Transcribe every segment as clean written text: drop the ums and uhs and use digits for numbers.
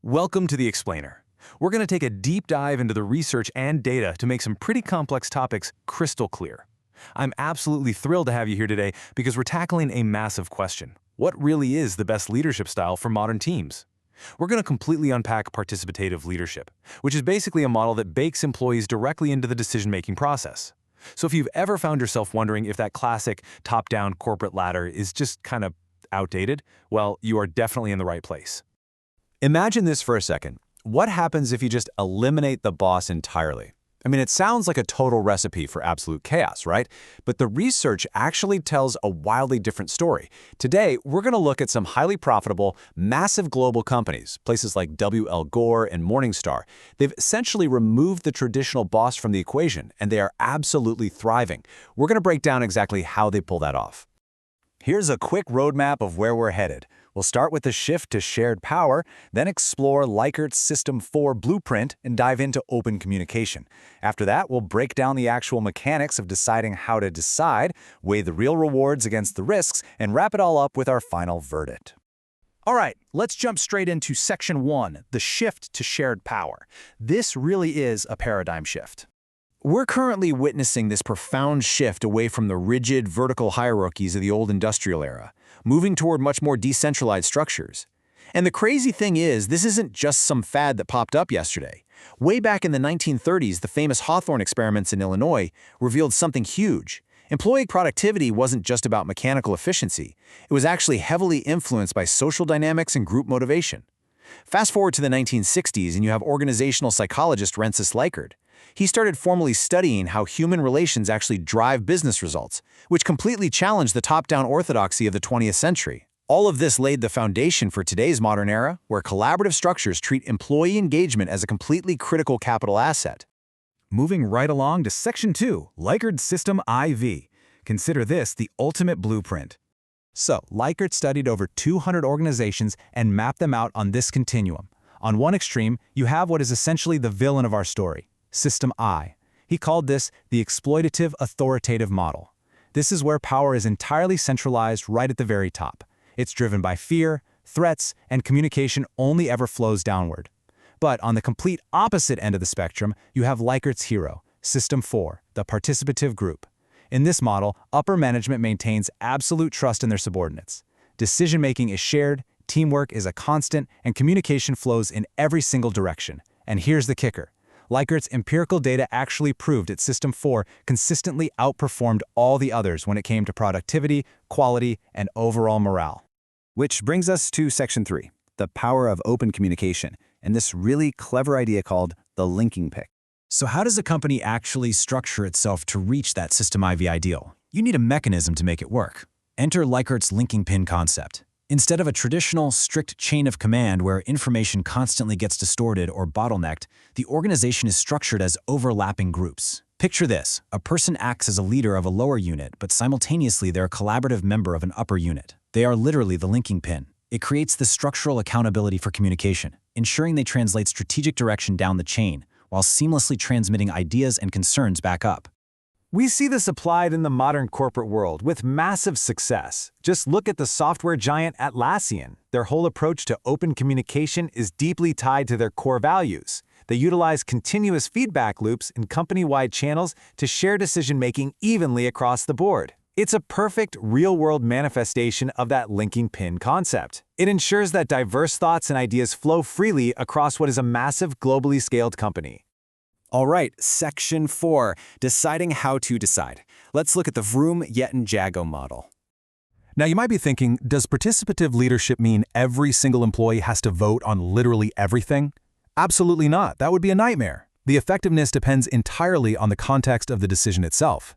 Welcome to The Explainer. We're going to take a deep dive into the research and data to make some pretty complex topics crystal clear. I'm absolutely thrilled to have you here today because we're tackling a massive question. What really is the best leadership style for modern teams? We're going to completely unpack participative leadership, which is basically a model that bakes employees directly into the decision-making process. So if you've ever found yourself wondering if that classic top-down corporate ladder is just kind of outdated, well, you are definitely in the right place. Imagine this for a second. What happens if you just eliminate the boss entirely? I mean, it sounds like a total recipe for absolute chaos, right? But the research actually tells a wildly different story. Today, we're going to look at some highly profitable, massive global companies, places like W.L. Gore and Morningstar. They've essentially removed the traditional boss from the equation, and they are absolutely thriving. We're going to break down exactly how they pull that off. Here's a quick roadmap of where we're headed. We'll start with the shift to shared power, then explore Likert's System 4 blueprint and dive into open communication. After that, we'll break down the actual mechanics of deciding how to decide, weigh the real rewards against the risks, and wrap it all up with our final verdict. All right, let's jump straight into Section 1, the shift to shared power. This really is a paradigm shift. We're currently witnessing this profound shift away from the rigid vertical hierarchies of the old industrial era, moving toward much more decentralized structures. And the crazy thing is, this isn't just some fad that popped up yesterday. Way back in the 1930s, the famous Hawthorne experiments in Illinois revealed something huge. Employee productivity wasn't just about mechanical efficiency. It was actually heavily influenced by social dynamics and group motivation. Fast forward to the 1960s, and you have organizational psychologist Rensis Likert. He started formally studying how human relations actually drive business results, which completely challenged the top-down orthodoxy of the 20th century. All of this laid the foundation for today's modern era, where collaborative structures treat employee engagement as a completely critical capital asset. Moving right along to Section 2, Likert System IV. Consider this the ultimate blueprint. So, Likert studied over 200 organizations and mapped them out on this continuum. On one extreme, you have what is essentially the villain of our story, System I. He called this the exploitative authoritative model. This is where power is entirely centralized right at the very top. It's driven by fear, threats, and communication only ever flows downward. But on the complete opposite end of the spectrum, you have Likert's hero, System 4, the participative group. In this model, upper management maintains absolute trust in their subordinates. Decision-making is shared, teamwork is a constant, and communication flows in every single direction. And here's the kicker. Likert's empirical data actually proved that System 4 consistently outperformed all the others when it came to productivity, quality, and overall morale. Which brings us to Section 3, the power of open communication, and this really clever idea called the linking pick. So how does a company actually structure itself to reach that System IV ideal? You need a mechanism to make it work. Enter Likert's linking pin concept. Instead of a traditional, strict chain of command where information constantly gets distorted or bottlenecked, the organization is structured as overlapping groups. Picture this: a person acts as a leader of a lower unit, but simultaneously they're a collaborative member of an upper unit. They are literally the linking pin. It creates the structural accountability for communication, ensuring they translate strategic direction down the chain, while seamlessly transmitting ideas and concerns back up. We see this applied in the modern corporate world with massive success. Just look at the software giant Atlassian. Their whole approach to open communication is deeply tied to their core values. They utilize continuous feedback loops in company-wide channels to share decision-making evenly across the board. It's a perfect real-world manifestation of that linking pin concept. It ensures that diverse thoughts and ideas flow freely across what is a massive, globally scaled company. All right, Section 4, deciding how to decide. Let's look at the Vroom, Yetton, Jago model. Now you might be thinking, does participative leadership mean every single employee has to vote on literally everything? Absolutely not. That would be a nightmare. The effectiveness depends entirely on the context of the decision itself.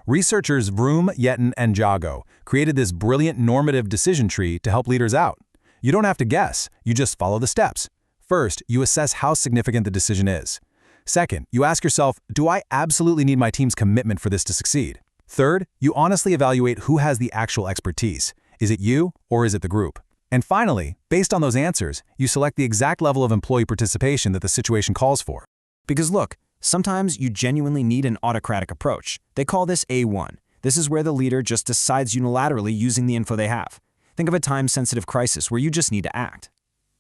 Researchers Vroom, Yetton, and Jago created this brilliant normative decision tree to help leaders out. You don't have to guess, you just follow the steps. First, you assess how significant the decision is. Second, you ask yourself, do I absolutely need my team's commitment for this to succeed? Third, you honestly evaluate who has the actual expertise. Is it you or is it the group? And finally, based on those answers, you select the exact level of employee participation that the situation calls for. Because look, sometimes you genuinely need an autocratic approach. They call this A1. This is where the leader just decides unilaterally using the info they have. Think of a time-sensitive crisis where you just need to act.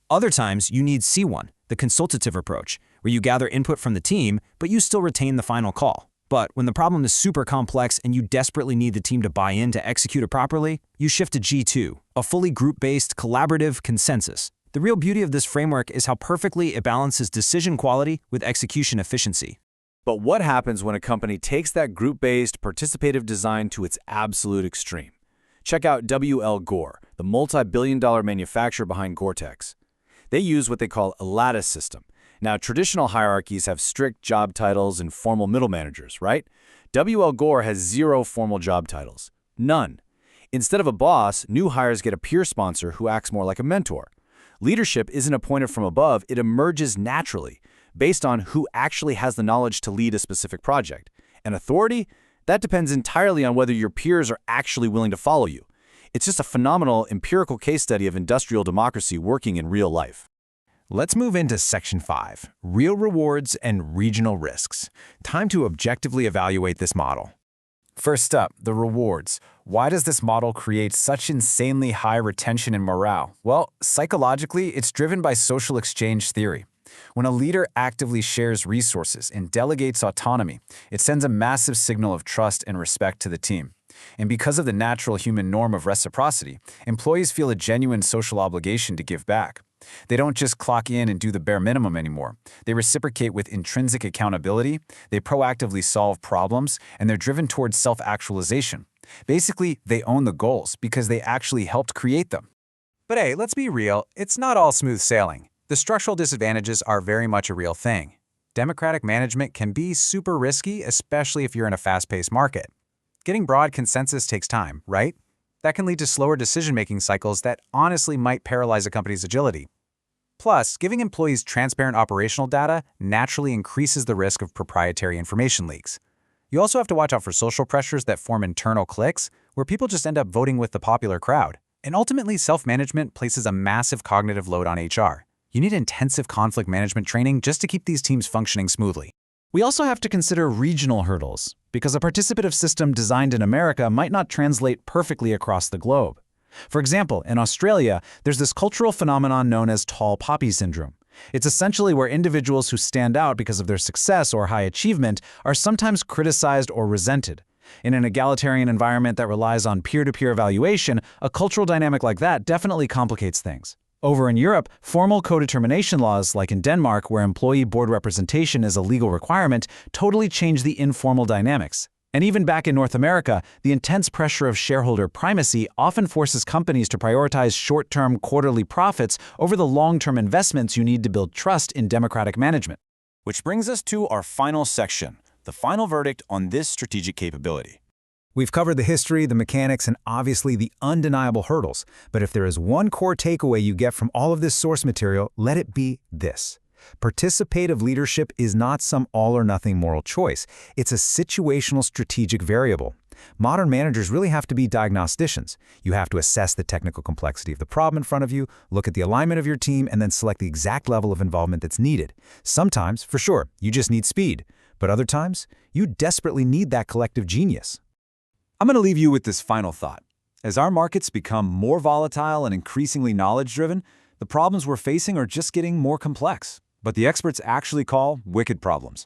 Other times, you need C1, the consultative approach, where you gather input from the team, but you still retain the final call. But when the problem is super complex and you desperately need the team to buy in to execute it properly, you shift to G2, a fully group-based, collaborative consensus. The real beauty of this framework is how perfectly it balances decision quality with execution efficiency. But what happens when a company takes that group-based, participative design to its absolute extreme? Check out W.L. Gore, the multi-billion-dollar manufacturer behind Gore-Tex. They use what they call a lattice system. Now, traditional hierarchies have strict job titles and formal middle managers, right? W.L. Gore has 0 formal job titles. None. Instead of a boss, new hires get a peer sponsor who acts more like a mentor. Leadership isn't appointed from above, it emerges naturally, based on who actually has the knowledge to lead a specific project. And authority? That depends entirely on whether your peers are actually willing to follow you. It's just a phenomenal empirical case study of industrial democracy working in real life. Let's move into Section 5, Real Rewards and Regional Risks. Time to objectively evaluate this model. First up, the rewards. Why does this model create such insanely high retention and morale? Well, psychologically, it's driven by social exchange theory. When a leader actively shares resources and delegates autonomy, it sends a massive signal of trust and respect to the team. And because of the natural human norm of reciprocity, employees feel a genuine social obligation to give back. They don't just clock in and do the bare minimum anymore. They reciprocate with intrinsic accountability, they proactively solve problems, and they're driven towards self-actualization. Basically, they own the goals because they actually helped create them. But hey, let's be real, it's not all smooth sailing. The structural disadvantages are very much a real thing. Democratic management can be super risky, especially if you're in a fast-paced market. Getting broad consensus takes time, right? That can lead to slower decision-making cycles that honestly might paralyze a company's agility. Plus, giving employees transparent operational data naturally increases the risk of proprietary information leaks. You also have to watch out for social pressures that form internal cliques, where people just end up voting with the popular crowd. And ultimately, self-management places a massive cognitive load on HR. You need intensive conflict management training just to keep these teams functioning smoothly. We also have to consider regional hurdles, because a participative system designed in America might not translate perfectly across the globe. For example, in Australia, there's this cultural phenomenon known as tall poppy syndrome. It's essentially where individuals who stand out because of their success or high achievement are sometimes criticized or resented. In an egalitarian environment that relies on peer-to-peer evaluation, a cultural dynamic like that definitely complicates things. Over in Europe, formal co-determination laws, like in Denmark, where employee board representation is a legal requirement, totally change the informal dynamics. And even back in North America, the intense pressure of shareholder primacy often forces companies to prioritize short-term quarterly profits over the long-term investments you need to build trust in democratic management. Which brings us to our final section, the final verdict on this strategic capability. We've covered the history, the mechanics, and obviously the undeniable hurdles. But if there is one core takeaway you get from all of this source material, let it be this. Participative leadership is not some all-or-nothing moral choice. It's a situational strategic variable. Modern managers really have to be diagnosticians. You have to assess the technical complexity of the problem in front of you, look at the alignment of your team, and then select the exact level of involvement that's needed. Sometimes, for sure, you just need speed. But other times, you desperately need that collective genius. I'm going to leave you with this final thought. As our markets become more volatile and increasingly knowledge-driven, the problems we're facing are just getting more complex. But the experts actually call wicked problems.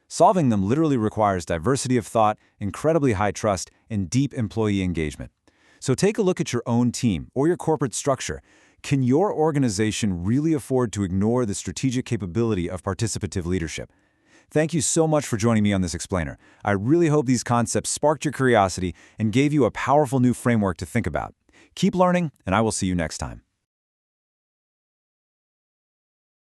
Solving them literally requires diversity of thought, incredibly high trust, and deep employee engagement. So take a look at your own team or your corporate structure. Can your organization really afford to ignore the strategic capability of participative leadership? Thank you so much for joining me on this explainer. I really hope these concepts sparked your curiosity and gave you a powerful new framework to think about. Keep learning, and I will see you next time.